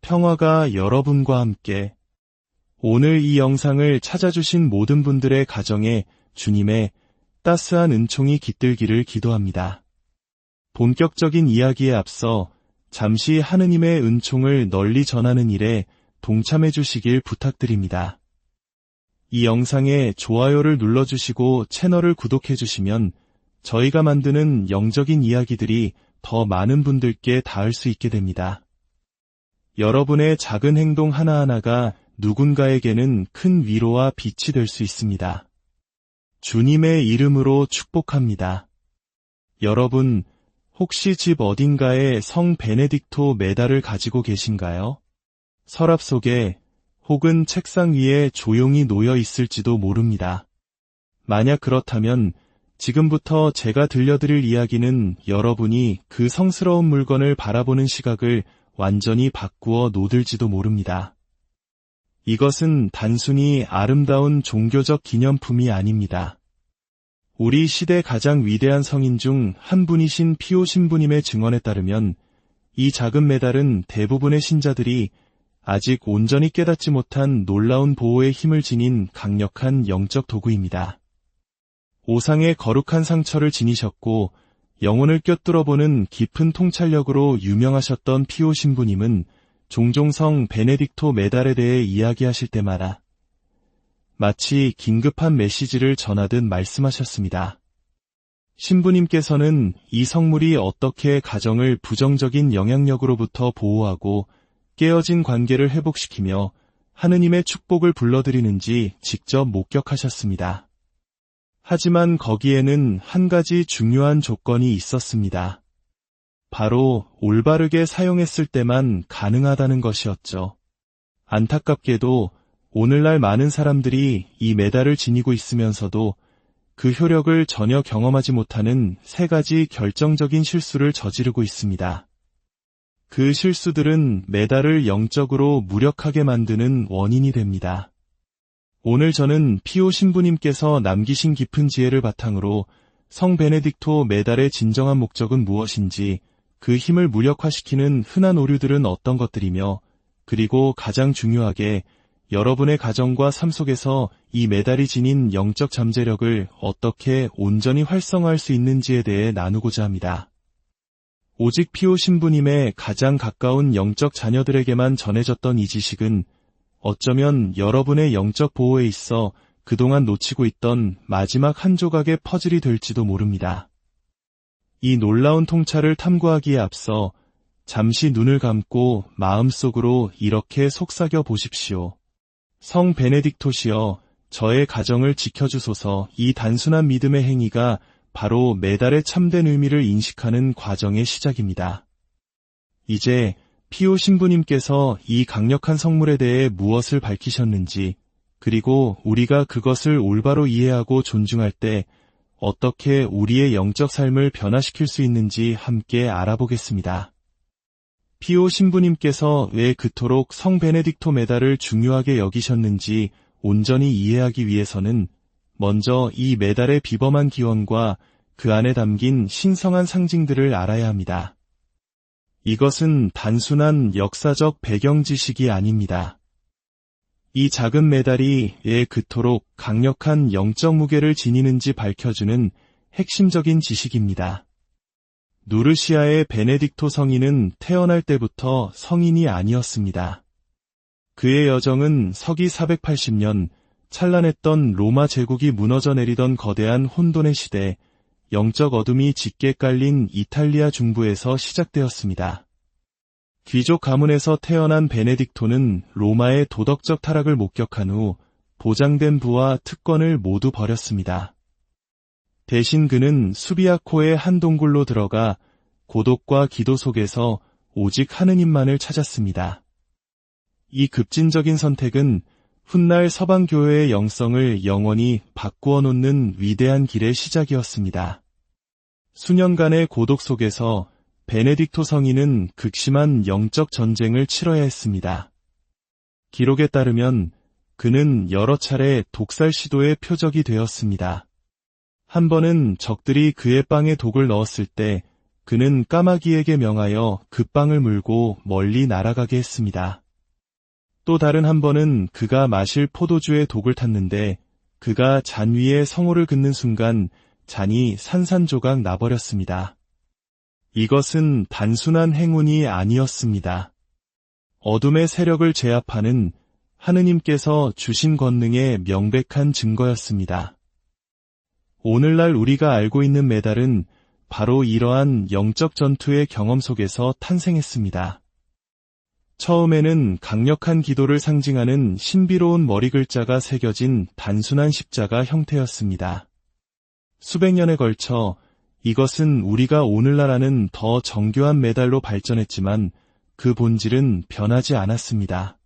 평화가 여러분과 함께. 오늘 이 영상을 찾아주신 모든 분들의 가정에 주님의 따스한 은총이 깃들기를 기도합니다. 본격적인 이야기에 앞서 잠시 하느님의 은총을 널리 전하는 일에 동참해 주시길 부탁드립니다. 이 영상에 좋아요를 눌러주시고 채널을 구독해 주시면 저희가 만드는 영적인 이야기들이 더 많은 분들께 닿을 수 있게 됩니다. 여러분의 작은 행동 하나하나가 누군가에게는 큰 위로와 빛이 될 수 있습니다. 주님의 이름으로 축복합니다. 여러분, 혹시 집 어딘가에 성 베네딕토 메달을 가지고 계신가요? 서랍 속에 혹은 책상 위에 조용히 놓여 있을지도 모릅니다. 만약 그렇다면 지금부터 제가 들려드릴 이야기는 여러분이 그 성스러운 물건을 바라보는 시각을 완전히 바꾸어 놓을지도 모릅니다. 이것은 단순히 아름다운 종교적 기념품이 아닙니다. 우리 시대 가장 위대한 성인 중 한 분이신 피오 신부님의 증언에 따르면 이 작은 메달은 대부분의 신자들이 아직 온전히 깨닫지 못한 놀라운 보호의 힘을 지닌 강력한 영적 도구입니다. 오상의 거룩한 상처를 지니셨고 영혼을 꿰뚫어보는 깊은 통찰력으로 유명하셨던 피오 신부님은 종종 성 베네딕토 메달에 대해 이야기하실 때마다 마치 긴급한 메시지를 전하듯 말씀하셨습니다. 신부님께서는 이 성물이 어떻게 가정을 부정적인 영향력으로부터 보호하고 깨어진 관계를 회복시키며 하느님의 축복을 불러들이는지 직접 목격하셨습니다. 하지만 거기에는 한 가지 중요한 조건이 있었습니다. 바로 올바르게 사용했을 때만 가능하다는 것이었죠. 안타깝게도 오늘날 많은 사람들이 이 메달을 지니고 있으면서도 그 효력을 전혀 경험하지 못하는 세 가지 결정적인 실수를 저지르고 있습니다. 그 실수들은 메달을 영적으로 무력하게 만드는 원인이 됩니다. 오늘 저는 피오 신부님께서 남기신 깊은 지혜를 바탕으로 성 베네딕토 메달의 진정한 목적은 무엇인지, 그 힘을 무력화시키는 흔한 오류들은 어떤 것들이며, 그리고 가장 중요하게 여러분의 가정과 삶 속에서 이 메달이 지닌 영적 잠재력을 어떻게 온전히 활성화할 수 있는지에 대해 나누고자 합니다. 오직 피오 신부님의 가장 가까운 영적 자녀들에게만 전해졌던 이 지식은 어쩌면 여러분의 영적 보호에 있어 그동안 놓치고 있던 마지막 한 조각의 퍼즐이 될지도 모릅니다. 이 놀라운 통찰을 탐구하기에 앞서 잠시 눈을 감고 마음속으로 이렇게 속삭여 보십시오. 성 베네딕토시여, 저의 가정을 지켜주소서. 이 단순한 믿음의 행위가 바로 메달의 참된 의미를 인식하는 과정의 시작입니다. 이제 피오 신부님께서 이 강력한 성물에 대해 무엇을 밝히셨는지, 그리고 우리가 그것을 올바로 이해하고 존중할 때 어떻게 우리의 영적 삶을 변화시킬 수 있는지 함께 알아보겠습니다. 피오 신부님께서 왜 그토록 성 베네딕토 메달을 중요하게 여기셨는지 온전히 이해하기 위해서는 먼저 이 메달의 비범한 기원과 그 안에 담긴 신성한 상징들을 알아야 합니다. 이것은 단순한 역사적 배경 지식이 아닙니다. 이 작은 메달이 왜 그토록 강력한 영적 무게를 지니는지 밝혀주는 핵심적인 지식입니다. 누르시아의 베네딕토 성인은 태어날 때부터 성인이 아니었습니다. 그의 여정은 서기 480년 찬란했던 로마 제국이 무너져 내리던 거대한 혼돈의 시대, 영적 어둠이 짙게 깔린 이탈리아 중부에서 시작되었습니다. 귀족 가문에서 태어난 베네딕토는 로마의 도덕적 타락을 목격한 후 보장된 부와 특권을 모두 버렸습니다. 대신 그는 수비아코의 한 동굴로 들어가 고독과 기도 속에서 오직 하느님만을 찾았습니다. 이 급진적인 선택은 훗날 서방교회의 영성을 영원히 바꾸어 놓는 위대한 길의 시작이었습니다. 수년간의 고독 속에서 베네딕토 성인은 극심한 영적 전쟁을 치러야 했습니다. 기록에 따르면 그는 여러 차례 독살 시도의 표적이 되었습니다. 한 번은 적들이 그의 빵에 독을 넣었을 때 그는 까마귀에게 명하여 그 빵을 물고 멀리 날아가게 했습니다. 또 다른 한 번은 그가 마실 포도주에 독을 탔는데 그가 잔 위에 성호를 긋는 순간 잔이 산산조각 나버렸습니다. 이것은 단순한 행운이 아니었습니다. 어둠의 세력을 제압하는 하느님께서 주신 권능의 명백한 증거였습니다. 오늘날 우리가 알고 있는 메달은 바로 이러한 영적 전투의 경험 속에서 탄생했습니다. 처음에는 강력한 기도를 상징하는 신비로운 머리 글자가 새겨진 단순한 십자가 형태였습니다. 수백 년에 걸쳐 이것은 우리가 오늘날 아는 더 정교한 메달로 발전했지만 그 본질은 변하지 않았습니다.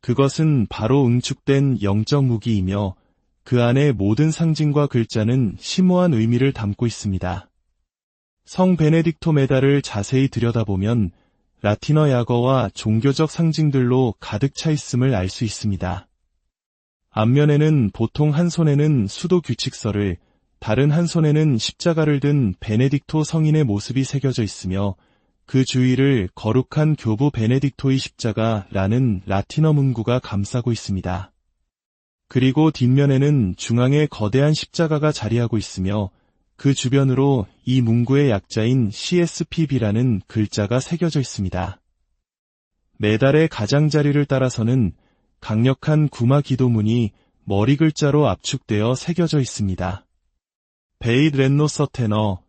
그것은 바로 응축된 영적 무기이며 그 안의 모든 상징과 글자는 심오한 의미를 담고 있습니다. 성 베네딕토 메달을 자세히 들여다보면 라틴어 약어와 종교적 상징들로 가득 차 있음을 알 수 있습니다. 앞면에는 보통 한 손에는 수도 규칙서를, 다른 한 손에는 십자가를 든 베네딕토 성인의 모습이 새겨져 있으며 그 주위를 거룩한 교부 베네딕토의 십자가라는 라틴어 문구가 감싸고 있습니다. 그리고 뒷면에는 중앙에 거대한 십자가가 자리하고 있으며 그 주변으로 이 문구의 약자인 CSPB라는 글자가 새겨져 있습니다. 메달의 가장자리를 따라서는 강력한 구마 기도문이 머리 글자로 압축되어 새겨져 있습니다. 베잇 렌노 서테너,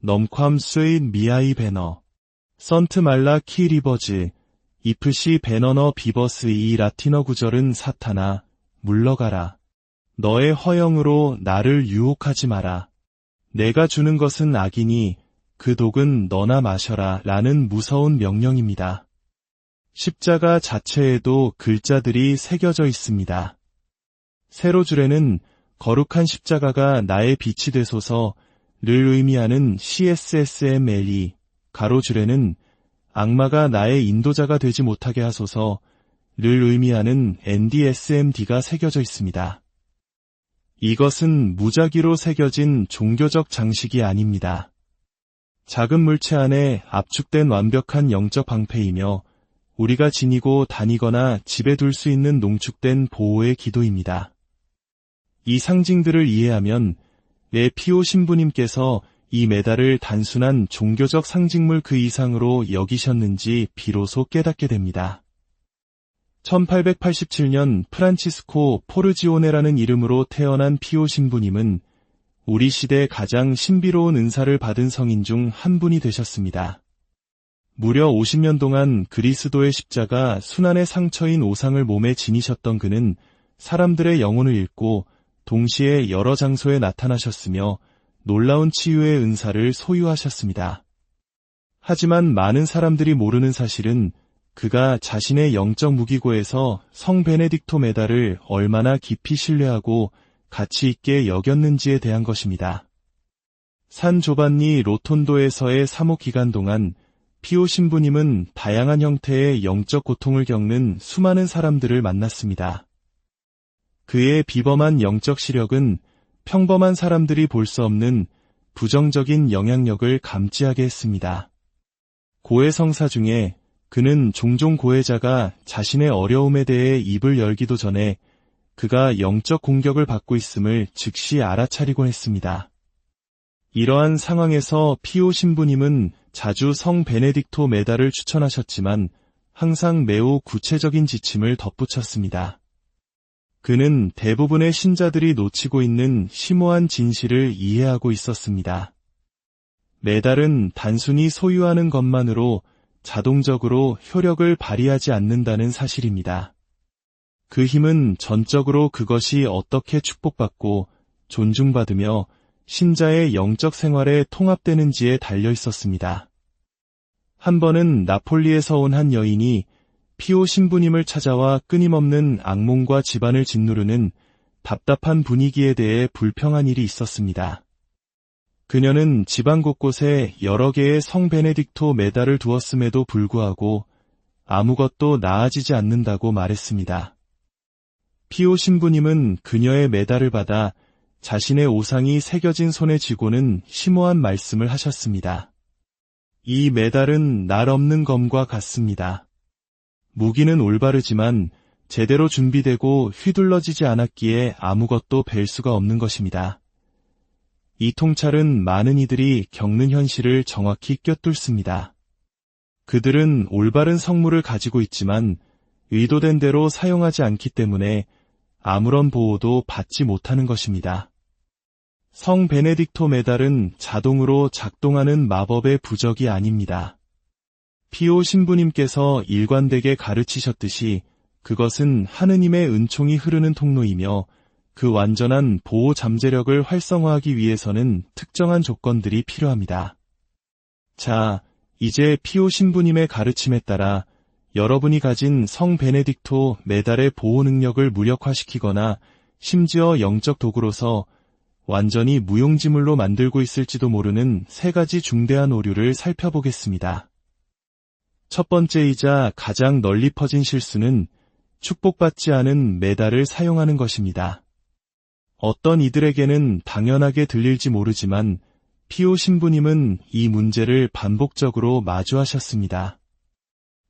넘ความ 스웨인 미아이 베너, 선트 말라 키 리버즈, 이프시 베너너 비버스. 이 라틴어 구절은 사탄아, 물러가라. 너의 허영으로 나를 유혹하지 마라. 내가 주는 것은 악이니 그 독은 너나 마셔라 라는 무서운 명령입니다. 십자가 자체에도 글자들이 새겨져 있습니다. 세로줄에는 거룩한 십자가가 나의 빛이 되소서를 의미하는 CSSMLE, 가로줄에는 악마가 나의 인도자가 되지 못하게 하소서를 의미하는 NDSMD가 새겨져 있습니다. 이것은 무작위로 새겨진 종교적 장식이 아닙니다. 작은 물체 안에 압축된 완벽한 영적 방패이며 우리가 지니고 다니거나 집에 둘 수 있는 농축된 보호의 기도입니다. 이 상징들을 이해하면 왜 피오 신부님께서 이 메달을 단순한 종교적 상징물 그 이상으로 여기셨는지 비로소 깨닫게 됩니다. 1887년 프란치스코 포르지오네라는 이름으로 태어난 피오 신부님은 우리 시대 가장 신비로운 은사를 받은 성인 중 한 분이 되셨습니다. 무려 50년 동안 그리스도의 십자가 순환의 상처인 오상을 몸에 지니셨던 그는 사람들의 영혼을 읽고 동시에 여러 장소에 나타나셨으며 놀라운 치유의 은사를 소유하셨습니다. 하지만 많은 사람들이 모르는 사실은 그가 자신의 영적 무기고에서 성 베네딕토 메달을 얼마나 깊이 신뢰하고 가치 있게 여겼는지에 대한 것입니다. 산 조반니 로톤도에서의 사목 기간 동안 피오 신부님은 다양한 형태의 영적 고통을 겪는 수많은 사람들을 만났습니다. 그의 비범한 영적 시력은 평범한 사람들이 볼 수 없는 부정적인 영향력을 감지하게 했습니다. 고해 성사 중에 그는 종종 고해자가 자신의 어려움에 대해 입을 열기도 전에 그가 영적 공격을 받고 있음을 즉시 알아차리곤 했습니다. 이러한 상황에서 피오 신부님은 자주 성 베네딕토 메달을 추천하셨지만 항상 매우 구체적인 지침을 덧붙였습니다. 그는 대부분의 신자들이 놓치고 있는 심오한 진실을 이해하고 있었습니다. 메달은 단순히 소유하는 것만으로 자동적으로 효력을 발휘하지 않는다는 사실입니다. 그 힘은 전적으로 그것이 어떻게 축복받고 존중받으며 신자의 영적 생활에 통합되는지에 달려 있었습니다. 한 번은 나폴리에서 온 한 여인이 피오 신부님을 찾아와 끊임없는 악몽과 집안을 짓누르는 답답한 분위기에 대해 불평한 일이 있었습니다. 그녀는 집안 곳곳에 여러 개의 성 베네딕토 메달을 두었음에도 불구하고 아무것도 나아지지 않는다고 말했습니다. 피오 신부님은 그녀의 메달을 받아 자신의 오상이 새겨진 손에 쥐고는 심오한 말씀을 하셨습니다. 이 메달은 날 없는 검과 같습니다. 무기는 올바르지만 제대로 준비되고 휘둘러지지 않았기에 아무것도 뵐 수가 없는 것입니다. 이 통찰은 많은 이들이 겪는 현실을 정확히 꿰뚫습니다. 그들은 올바른 성물을 가지고 있지만 의도된 대로 사용하지 않기 때문에 아무런 보호도 받지 못하는 것입니다. 성 베네딕토 메달은 자동으로 작동하는 마법의 부적이 아닙니다. 피오 신부님께서 일관되게 가르치셨듯이 그것은 하느님의 은총이 흐르는 통로이며 그 완전한 보호 잠재력을 활성화하기 위해서는 특정한 조건들이 필요합니다. 자, 이제 피오 신부님의 가르침에 따라 여러분이 가진 성 베네딕토 메달의 보호 능력을 무력화시키거나 심지어 영적 도구로서 완전히 무용지물로 만들고 있을지도 모르는 세 가지 중대한 오류를 살펴보겠습니다. 첫 번째이자 가장 널리 퍼진 실수는 축복받지 않은 메달을 사용하는 것입니다. 어떤 이들에게는 당연하게 들릴지 모르지만 피오 신부님은 이 문제를 반복적으로 마주하셨습니다.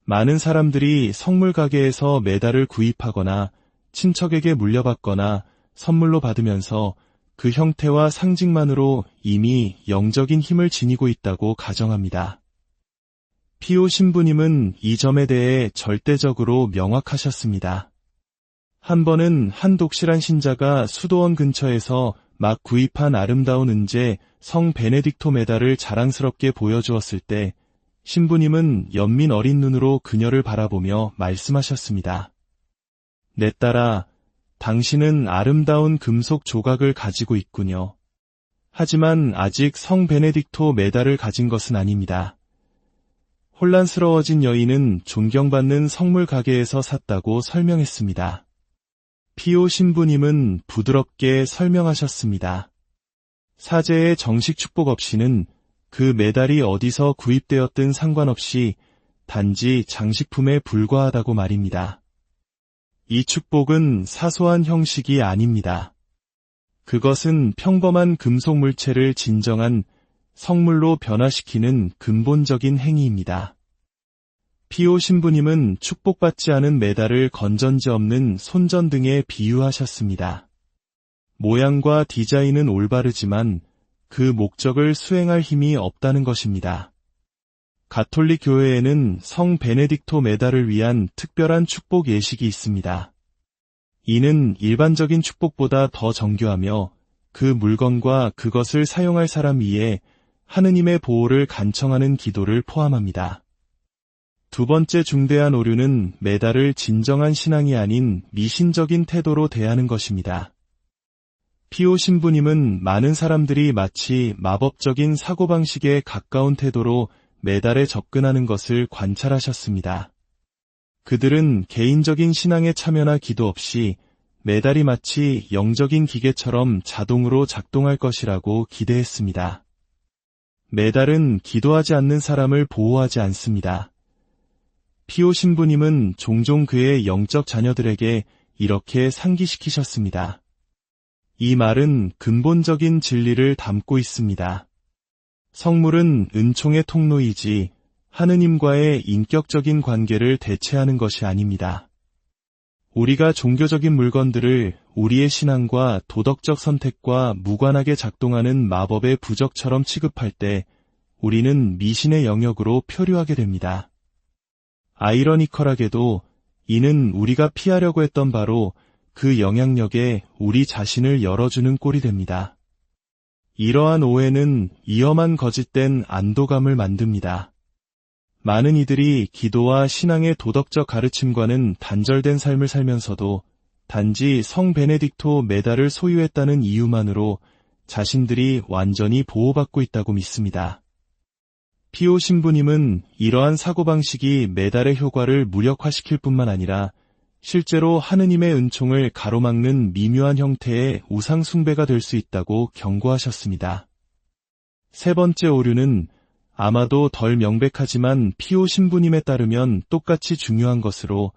많은 사람들이 성물 가게에서 메달을 구입하거나 친척에게 물려받거나 선물로 받으면서 그 형태와 상징만으로 이미 영적인 힘을 지니고 있다고 가정합니다. 피오 신부님은 이 점에 대해 절대적으로 명확하셨습니다. 한 번은 한 독실한 신자가 수도원 근처에서 막 구입한 아름다운 은재 성 베네딕토 메달을 자랑스럽게 보여주었을 때 신부님은 연민 어린 눈으로 그녀를 바라보며 말씀하셨습니다. 내 딸아, 당신은 아름다운 금속 조각을 가지고 있군요. 하지만 아직 성 베네딕토 메달을 가진 것은 아닙니다. 혼란스러워진 여인은 존경받는 성물 가게에서 샀다고 설명했습니다. 피오 신부님은 부드럽게 설명하셨습니다. 사제의 정식 축복 없이는 그 메달이 어디서 구입되었든 상관없이 단지 장식품에 불과하다고 말입니다. 이 축복은 사소한 형식이 아닙니다. 그것은 평범한 금속 물체를 진정한 성물로 변화시키는 근본적인 행위입니다. 피오 신부님은 축복받지 않은 메달을 건전지 없는 손전등에 비유하셨습니다. 모양과 디자인은 올바르지만 그 목적을 수행할 힘이 없다는 것입니다. 가톨릭 교회에는 성 베네딕토 메달을 위한 특별한 축복 예식이 있습니다. 이는 일반적인 축복보다 더 정교하며 그 물건과 그것을 사용할 사람 위에 하느님의 보호를 간청하는 기도를 포함합니다. 두 번째 중대한 오류는 메달을 진정한 신앙이 아닌 미신적인 태도로 대하는 것입니다. 피오 신부님은 많은 사람들이 마치 마법적인 사고방식에 가까운 태도로 메달에 접근하는 것을 관찰하셨습니다. 그들은 개인적인 신앙의 참여나 기도 없이 메달이 마치 영적인 기계처럼 자동으로 작동할 것이라고 기대했습니다. 메달은 기도하지 않는 사람을 보호하지 않습니다. 피오 신부님은 종종 그의 영적 자녀들에게 이렇게 상기시키셨습니다. 이 말은 근본적인 진리를 담고 있습니다. 성물은 은총의 통로이지 하느님과의 인격적인 관계를 대체하는 것이 아닙니다. 우리가 종교적인 물건들을 우리의 신앙과 도덕적 선택과 무관하게 작동하는 마법의 부적처럼 취급할 때 우리는 미신의 영역으로 표류하게 됩니다. 아이러니컬하게도 이는 우리가 피하려고 했던 바로 그 영향력에 우리 자신을 열어주는 꼴이 됩니다. 이러한 오해는 위험한 거짓된 안도감을 만듭니다. 많은 이들이 기도와 신앙의 도덕적 가르침과는 단절된 삶을 살면서도 단지 성 베네딕토 메달을 소유했다는 이유만으로 자신들이 완전히 보호받고 있다고 믿습니다. 피오 신부님은 이러한 사고방식이 메달의 효과를 무력화시킬 뿐만 아니라 실제로 하느님의 은총을 가로막는 미묘한 형태의 우상 숭배가 될 수 있다고 경고하셨습니다. 세 번째 오류는 아마도 덜 명백하지만 피오 신부님에 따르면 똑같이 중요한 것으로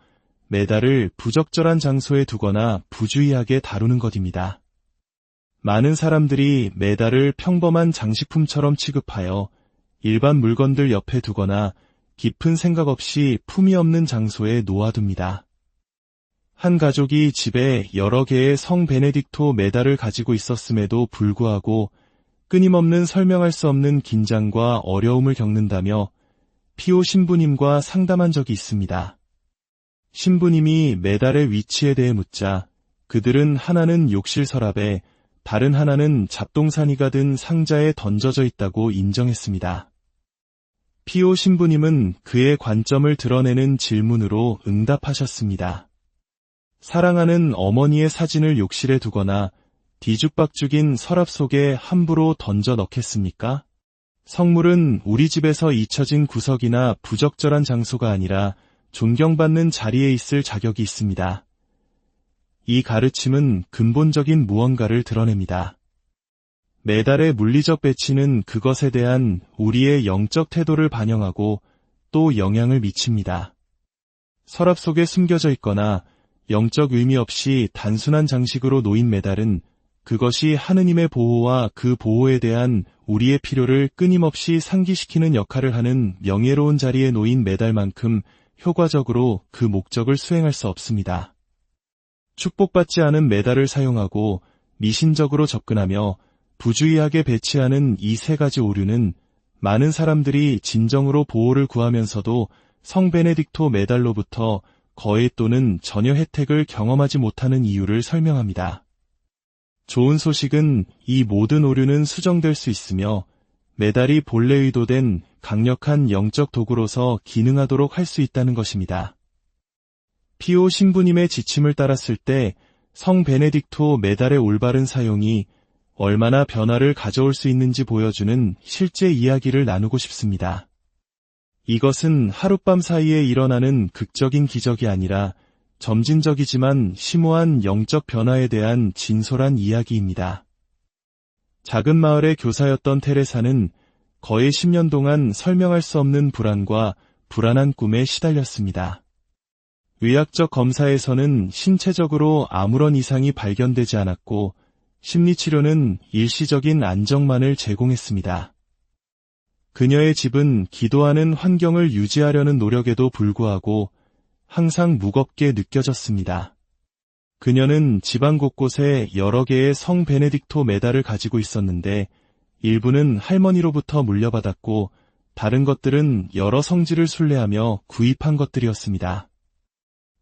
메달을 부적절한 장소에 두거나 부주의하게 다루는 것입니다. 많은 사람들이 메달을 평범한 장식품처럼 취급하여 일반 물건들 옆에 두거나 깊은 생각 없이 품위 없는 장소에 놓아둡니다. 한 가족이 집에 여러 개의 성 베네딕토 메달을 가지고 있었음에도 불구하고 끊임없는 설명할 수 없는 긴장과 어려움을 겪는다며 피오 신부님과 상담한 적이 있습니다. 신부님이 메달의 위치에 대해 묻자 그들은 하나는 욕실 서랍에 다른 하나는 잡동사니가 든 상자에 던져져 있다고 인정했습니다. 피오 신부님은 그의 관점을 드러내는 질문으로 응답하셨습니다. 사랑하는 어머니의 사진을 욕실에 두거나 뒤죽박죽인 서랍 속에 함부로 던져 넣겠습니까? 성물은 우리 집에서 잊혀진 구석이나 부적절한 장소가 아니라 존경받는 자리에 있을 자격이 있습니다. 이 가르침은 근본적인 무언가를 드러냅니다. 메달의 물리적 배치는 그것에 대한 우리의 영적 태도를 반영하고 또 영향을 미칩니다. 서랍 속에 숨겨져 있거나 영적 의미 없이 단순한 장식으로 놓인 메달은 그것이 하느님의 보호와 그 보호에 대한 우리의 필요를 끊임없이 상기시키는 역할을 하는 명예로운 자리에 놓인 메달만큼 효과적으로 그 목적을 수행할 수 없습니다. 축복받지 않은 메달을 사용하고 미신적으로 접근하며 부주의하게 배치하는 이 세 가지 오류는 많은 사람들이 진정으로 보호를 구하면서도 성 베네딕토 메달로부터 거의 또는 전혀 혜택을 경험하지 못하는 이유를 설명합니다. 좋은 소식은 이 모든 오류는 수정될 수 있으며 메달이 본래 의도된 강력한 영적 도구로서 기능하도록 할 수 있다는 것입니다. 피오 신부님의 지침을 따랐을 때 성 베네딕토 메달의 올바른 사용이 얼마나 변화를 가져올 수 있는지 보여주는 실제 이야기를 나누고 싶습니다. 이것은 하룻밤 사이에 일어나는 극적인 기적이 아니라 점진적이지만 심오한 영적 변화에 대한 진솔한 이야기입니다. 작은 마을의 교사였던 테레사는 거의 10년 동안 설명할 수 없는 불안과 불안한 꿈에 시달렸습니다. 의학적 검사에서는 신체적으로 아무런 이상이 발견되지 않았고 심리치료는 일시적인 안정만을 제공했습니다. 그녀의 집은 기도하는 환경을 유지하려는 노력에도 불구하고 항상 무겁게 느껴졌습니다. 그녀는 집안 곳곳에 여러 개의 성 베네딕토 메달을 가지고 있었는데 일부는 할머니로부터 물려받았고 다른 것들은 여러 성지를 순례하며 구입한 것들이었습니다.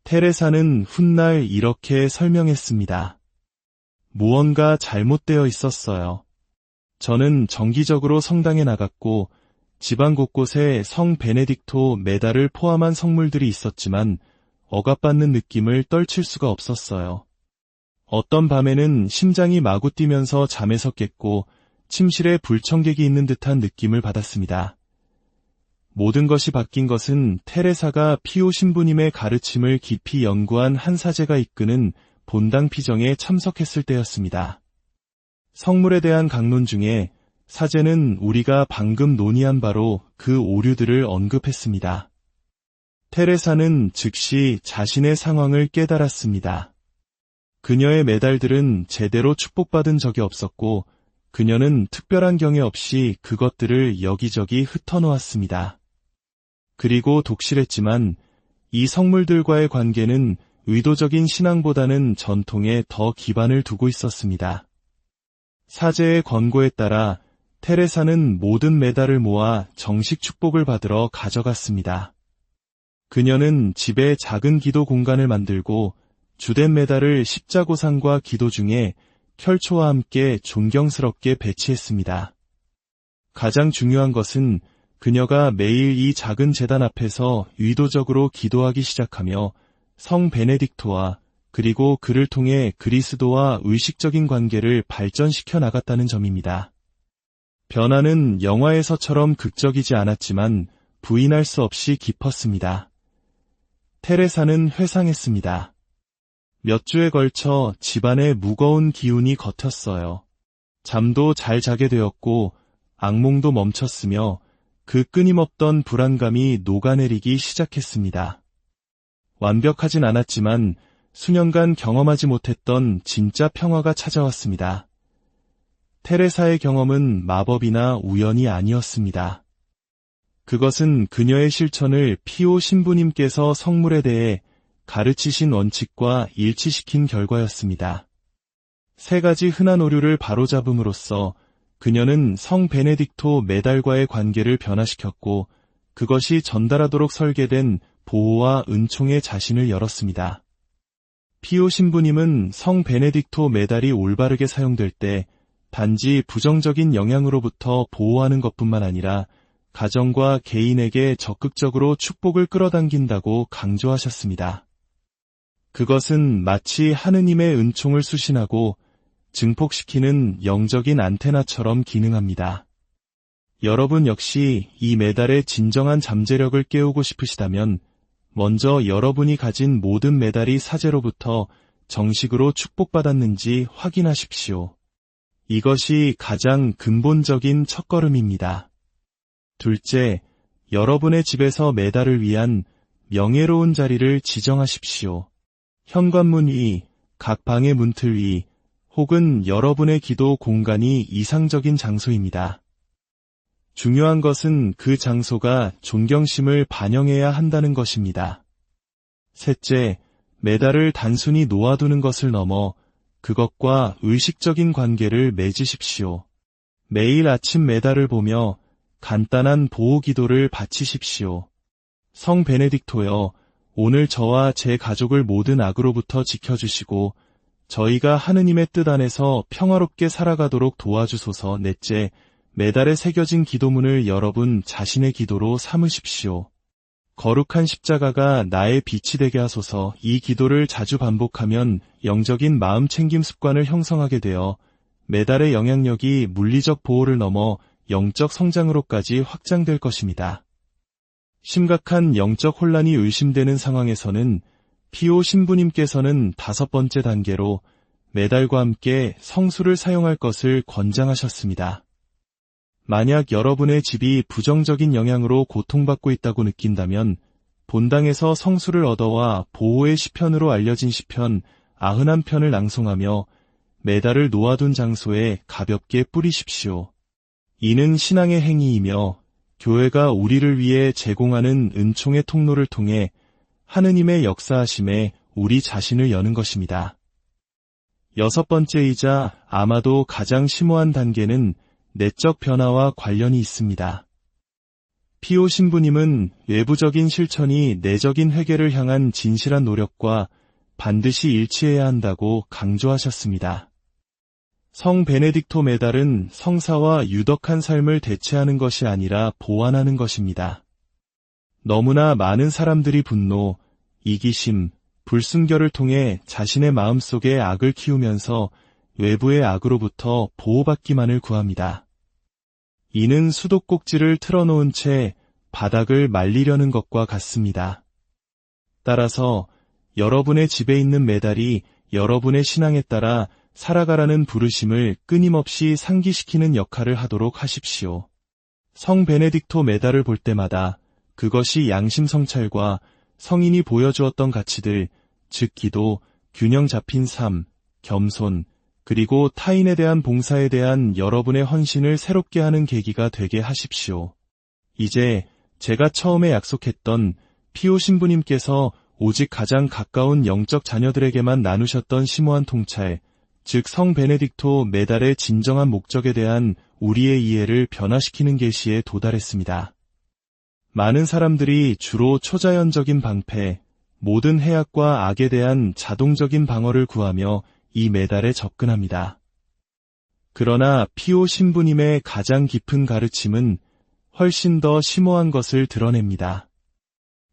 테레사는 훗날 이렇게 설명했습니다. 무언가 잘못되어 있었어요. 저는 정기적으로 성당에 나갔고 집안 곳곳에 성 베네딕토 메달을 포함한 성물들이 있었지만 억압받는 느낌을 떨칠 수가 없었어요. 어떤 밤에는 심장이 마구 뛰면서 잠에서 깼고 침실에 불청객이 있는 듯한 느낌을 받았습니다. 모든 것이 바뀐 것은 테레사가 피오 신부님의 가르침을 깊이 연구한 한 사제가 이끄는 본당 피정에 참석했을 때였습니다. 성물에 대한 강론 중에 사제는 우리가 방금 논의한 바로 그 오류들을 언급했습니다. 테레사는 즉시 자신의 상황을 깨달았습니다. 그녀의 메달들은 제대로 축복받은 적이 없었고 그녀는 특별한 경외 없이 그것들을 여기저기 흩어놓았습니다. 그리고 독실했지만 이 성물들과의 관계는 의도적인 신앙보다는 전통에 더 기반을 두고 있었습니다. 사제의 권고에 따라 테레사는 모든 메달을 모아 정식 축복을 받으러 가져갔습니다. 그녀는 집에 작은 기도 공간을 만들고 주된 메달을 십자고상과 기도 중에 혈초와 함께 존경스럽게 배치했습니다. 가장 중요한 것은 그녀가 매일 이 작은 제단 앞에서 의도적으로 기도하기 시작하며 성 베네딕토와 그리고 그를 통해 그리스도와 의식적인 관계를 발전시켜 나갔다는 점입니다. 변화는 영화에서처럼 극적이지 않았지만 부인할 수 없이 깊었습니다. 테레사는 회상했습니다. 몇 주에 걸쳐 집안에 무거운 기운이 겉었어요. 잠도 잘 자게 되었고 악몽도 멈췄으며 그 끊임없던 불안감이 녹아내리기 시작했습니다. 완벽하진 않았지만 수년간 경험하지 못했던 진짜 평화가 찾아왔습니다. 테레사의 경험은 마법이나 우연이 아니었습니다. 그것은 그녀의 실천을 피오 신부님께서 성물에 대해 가르치신 원칙과 일치시킨 결과였습니다. 세 가지 흔한 오류를 바로잡음으로써 그녀는 성 베네딕토 메달과의 관계를 변화시켰고 그것이 전달하도록 설계된 보호와 은총의 자신을 열었습니다. 피오 신부님은 성 베네딕토 메달이 올바르게 사용될 때 단지 부정적인 영향으로부터 보호하는 것뿐만 아니라 가정과 개인에게 적극적으로 축복을 끌어당긴다고 강조하셨습니다. 그것은 마치 하느님의 은총을 수신하고 증폭시키는 영적인 안테나처럼 기능합니다. 여러분 역시 이 메달의 진정한 잠재력을 깨우고 싶으시다면 먼저 여러분이 가진 모든 메달이 사제로부터 정식으로 축복받았는지 확인하십시오. 이것이 가장 근본적인 첫걸음입니다. 둘째, 여러분의 집에서 메달을 위한 명예로운 자리를 지정하십시오. 현관문 위, 각 방의 문틀 위, 혹은 여러분의 기도 공간이 이상적인 장소입니다. 중요한 것은 그 장소가 존경심을 반영해야 한다는 것입니다. 셋째, 메달을 단순히 놓아두는 것을 넘어 그것과 의식적인 관계를 맺으십시오. 매일 아침 메달을 보며 간단한 보호 기도를 바치십시오. 성 베네딕토여, 오늘 저와 제 가족을 모든 악으로부터 지켜주시고 저희가 하느님의 뜻 안에서 평화롭게 살아가도록 도와주소서. 넷째, 메달에 새겨진 기도문을 여러분 자신의 기도로 삼으십시오. 거룩한 십자가가 나의 빛이 되게 하소서. 이 기도를 자주 반복하면 영적인 마음 챙김 습관을 형성하게 되어 메달의 영향력이 물리적 보호를 넘어 영적 성장으로까지 확장될 것입니다. 심각한 영적 혼란이 의심되는 상황에서는 피오 신부님께서는 5번째 단계로 메달과 함께 성수를 사용할 것을 권장하셨습니다. 만약 여러분의 집이 부정적인 영향으로 고통받고 있다고 느낀다면 본당에서 성수를 얻어와 보호의 시편으로 알려진 시편 91편을 낭송하며 메달을 놓아둔 장소에 가볍게 뿌리십시오. 이는 신앙의 행위이며 교회가 우리를 위해 제공하는 은총의 통로를 통해 하느님의 역사하심에 우리 자신을 여는 것입니다. 6번째이자 아마도 가장 심오한 단계는 내적 변화와 관련이 있습니다. 피오 신부님은 외부적인 실천이 내적인 회개를 향한 진실한 노력과 반드시 일치해야 한다고 강조하셨습니다. 성 베네딕토 메달은 성사와 유덕한 삶을 대체하는 것이 아니라 보완하는 것입니다. 너무나 많은 사람들이 분노, 이기심, 불순결을 통해 자신의 마음속에 악을 키우면서 외부의 악으로부터 보호받기만을 구합니다. 이는 수도꼭지를 틀어놓은 채 바닥을 말리려는 것과 같습니다. 따라서 여러분의 집에 있는 메달이 여러분의 신앙에 따라 살아가라는 부르심을 끊임없이 상기시키는 역할을 하도록 하십시오. 성 베네딕토 메달을 볼 때마다 그것이 양심 성찰과 성인이 보여주었던 가치들, 즉 기도, 균형 잡힌 삶, 겸손, 그리고 타인에 대한 봉사에 대한 여러분의 헌신을 새롭게 하는 계기가 되게 하십시오. 이제 제가 처음에 약속했던 피오 신부님께서 오직 가장 가까운 영적 자녀들에게만 나누셨던 심오한 통찰, 즉 성 베네딕토 메달의 진정한 목적에 대한 우리의 이해를 변화시키는 계시에 도달했습니다. 많은 사람들이 주로 초자연적인 방패, 모든 해악과 악에 대한 자동적인 방어를 구하며 이 메달에 접근합니다. 그러나 피오 신부님의 가장 깊은 가르침은 훨씬 더 심오한 것을 드러냅니다.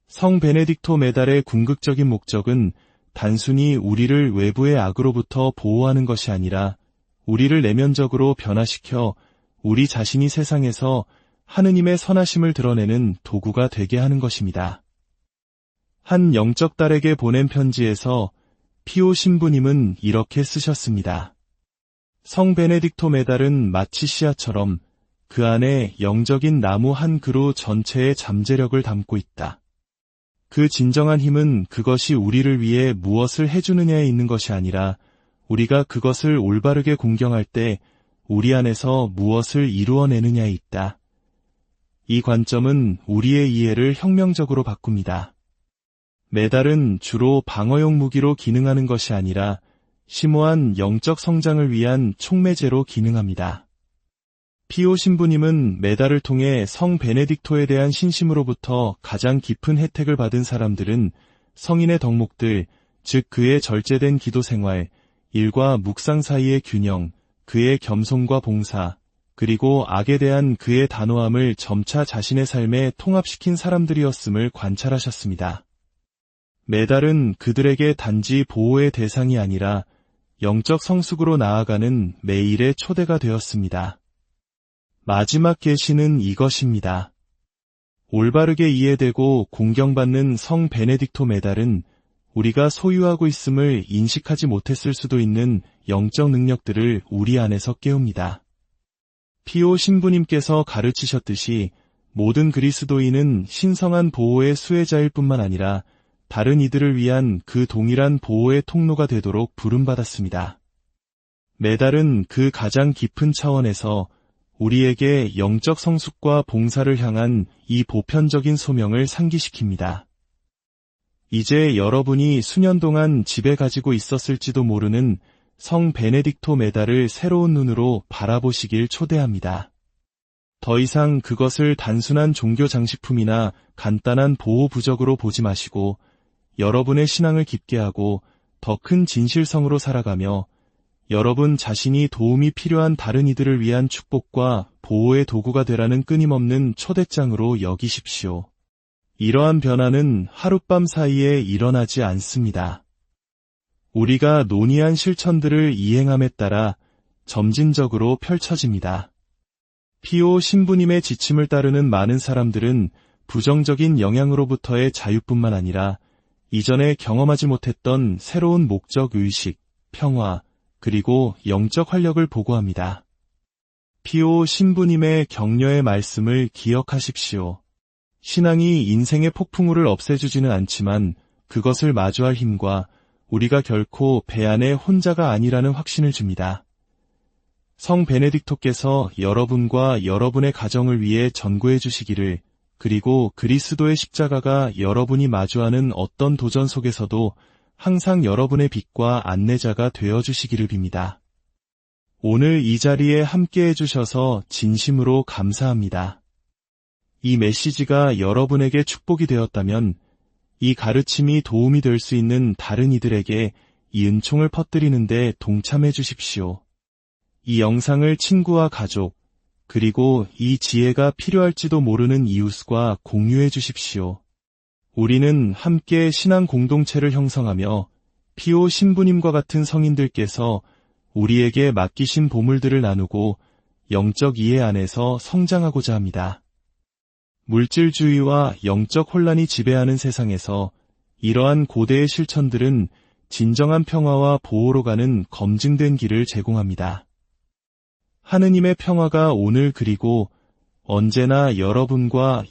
성 베네딕토 메달의 궁극적인 목적은 단순히 우리를 외부의 악으로부터 보호하는 것이 아니라 우리를 내면적으로 변화시켜 우리 자신이 세상에서 하느님의 선하심을 드러내는 도구가 되게 하는 것입니다. 한 영적 딸에게 보낸 편지에서 피오 신부님은 이렇게 쓰셨습니다. 성 베네딕토 메달은 마치 씨앗처럼 그 안에 영적인 나무 한 그루 전체의 잠재력을 담고 있다. 그 진정한 힘은 그것이 우리를 위해 무엇을 해주느냐에 있는 것이 아니라 우리가 그것을 올바르게 공경할 때 우리 안에서 무엇을 이루어내느냐에 있다. 이 관점은 우리의 이해를 혁명적으로 바꿉니다. 메달은 주로 방어용 무기로 기능하는 것이 아니라 심오한 영적 성장을 위한 촉매제로 기능합니다. 피오 신부님은 메달을 통해 성 베네딕토에 대한 신심으로부터 가장 깊은 혜택을 받은 사람들은 성인의 덕목들, 즉 그의 절제된 기도 생활, 일과 묵상 사이의 균형, 그의 겸손과 봉사, 그리고 악에 대한 그의 단호함을 점차 자신의 삶에 통합시킨 사람들이었음을 관찰하셨습니다. 메달은 그들에게 단지 보호의 대상이 아니라 영적 성숙으로 나아가는 매일의 초대가 되었습니다. 마지막 계시는 이것입니다. 올바르게 이해되고 공경받는 성 베네딕토 메달은 우리가 소유하고 있음을 인식하지 못했을 수도 있는 영적 능력들을 우리 안에서 깨웁니다. 피오 신부님께서 가르치셨듯이 모든 그리스도인은 신성한 보호의 수혜자일 뿐만 아니라 다른 이들을 위한 그 동일한 보호의 통로가 되도록 부름받았습니다. 메달은 그 가장 깊은 차원에서 우리에게 영적 성숙과 봉사를 향한 이 보편적인 소명을 상기시킵니다. 이제 여러분이 수년 동안 집에 가지고 있었을지도 모르는 성 베네딕토 메달을 새로운 눈으로 바라보시길 초대합니다. 더 이상 그것을 단순한 종교 장식품이나 간단한 보호 부적으로 보지 마시고 여러분의 신앙을 깊게 하고 더 큰 진실성으로 살아가며 여러분 자신이 도움이 필요한 다른 이들을 위한 축복과 보호의 도구가 되라는 끊임없는 초대장으로 여기십시오. 이러한 변화는 하룻밤 사이에 일어나지 않습니다. 우리가 논의한 실천들을 이행함에 따라 점진적으로 펼쳐집니다. 피오 신부님의 지침을 따르는 많은 사람들은 부정적인 영향으로부터의 자유뿐만 아니라 이전에 경험하지 못했던 새로운 목적 의식, 평화, 그리고 영적 활력을 보고합니다. 피오 신부님의 격려의 말씀을 기억하십시오. 신앙이 인생의 폭풍우를 없애주지는 않지만 그것을 마주할 힘과 우리가 결코 배 안에 혼자가 아니라는 확신을 줍니다. 성 베네딕토께서 여러분과 여러분의 가정을 위해 전구해 주시기를, 그리고 그리스도의 십자가가 여러분이 마주하는 어떤 도전 속에서도 항상 여러분의 빛과 안내자가 되어주시기를 빕니다. 오늘 이 자리에 함께 해주셔서 진심으로 감사합니다. 이 메시지가 여러분에게 축복이 되었다면 이 가르침이 도움이 될 수 있는 다른 이들에게 이 은총을 퍼뜨리는 데 동참해 주십시오. 이 영상을 친구와 가족, 그리고 이 지혜가 필요할지도 모르는 이웃과 공유해 주십시오. 우리는 함께 신앙 공동체를 형성하며 피오 신부님과 같은 성인들께서 우리에게 맡기신 보물들을 나누고 영적 이해 안에서 성장하고자 합니다. 물질주의와 영적 혼란이 지배하는 세상에서 이러한 고대의 실천들은 진정한 평화와 보호로 가는 검증된 길을 제공합니다. 하느님의 평화가 오늘 그리고 언제나 여러분과